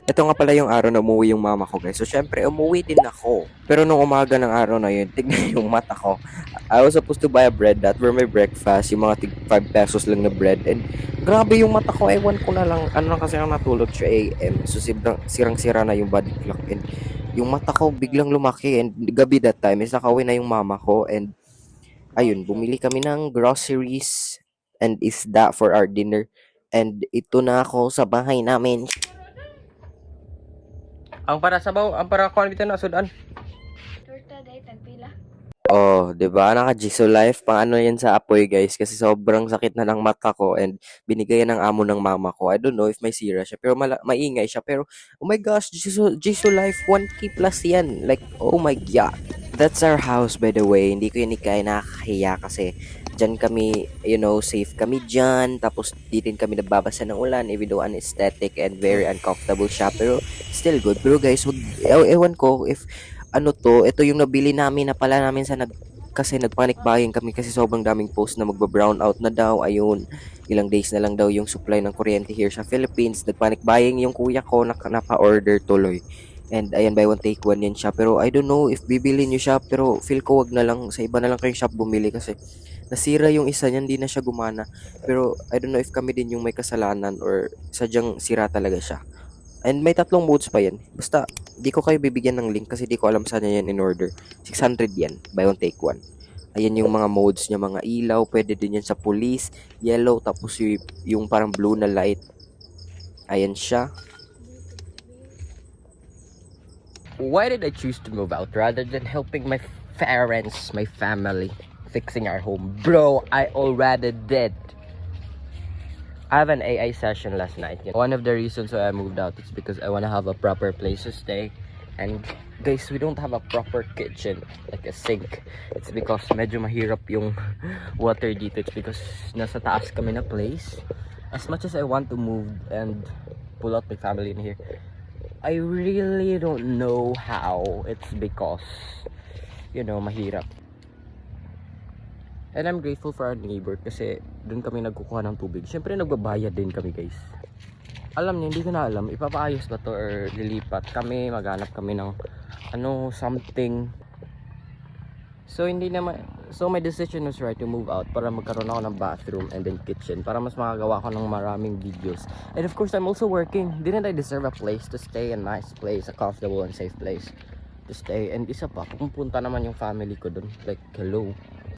Ito nga pala yung araw na umuwi yung mama ko, guys. So, syempre, umuwi din ako. Pero nung umaga ng araw na yun, tignan yung mata ko. I was supposed to buy a bread that for my breakfast, yung mga tig 5 pesos lang na bread. And grabe yung mata ko, ewan ko na lang, ano lang kasi ako natulog siya AM. So, sirang-sira na yung body clock. And yung mata ko biglang lumaki. And gabi that time, is nakauwi na yung mama ko. And ayun, bumili kami ng groceries and isda for our dinner. And ito na ako sa bahay namin. Ang para sabaw, ang para kuan bitaw na sudan. Torta day tagpila. Oh, 'di ba? Naka-Jisoo Life pang ano 'yan sa apoy, guys, kasi sobrang sakit na ng mata ko and binigay yan ng amo ng mama ko. I don't know if may sira siya, pero maingay siya. Pero oh my gosh, Jisoo Life 1K plus yan. Like, oh my god. That's our house, by the way. Hindi ko yan ikaya nakakahiya kasi dyan kami, safe kami dyan. Tapos di din kami nagbabasa ng ulan, even though anesthetic and very uncomfortable siya. Pero still good. Pero guys, ewan ko if ano to, ito yung nabili namin na pala namin kasi nagpanic buying kami kasi sobrang daming post na magba-brown out na daw. Ayun, ilang days na lang daw yung supply ng kuryente here sa Philippines. Nagpanic buying yung kuya ko, napa-order tuloy. And ayan, buy one take one yan siya. Pero I don't know if bibili nyo siya, pero feel ko wag na lang, sa iba na lang kayong shop bumili kasi nasira yung isa niyan, hindi na siya gumana. Pero I don't know if kami din yung may kasalanan or sadyang sira talaga siya. And may tatlong modes pa yan. Basta, di ko kayo bibigyan ng link kasi di ko alam saan yan in order. 600 yan. Buy one, take one. Ayan yung mga modes niya, mga ilaw. Pwede din yan sa police, yellow, tapos yung parang blue na light. Ayan siya. Why did I choose to move out rather than helping my parents, my family, fixing our home? Bro, I already did. I have an AI session last night. One of the reasons why I moved out is because I want to have a proper place to stay. And guys, we don't have a proper kitchen, like a sink. It's because medyo mahirap yung water dito. It's because nasa taas kami na place. As much as I want to move and pull out my family in here, I really don't know how. It's because, mahirap. And I'm grateful for our neighbor kasi doon kami nagkukuha ng tubig. Siyempre nagbabayad din kami, guys. Alam niyo, hindi ko na alam, ipapaayos ba to or lilipat kami, maghanap kami ng something. So my decision was right to move out para magkaroon ako ng bathroom and then kitchen para mas makagawa ko ng maraming videos. And of course, I'm also working. Didn't I deserve a place to stay, a nice place, a comfortable and safe place to stay? And isa pa, pupunta naman yung family ko doon. Like, hello.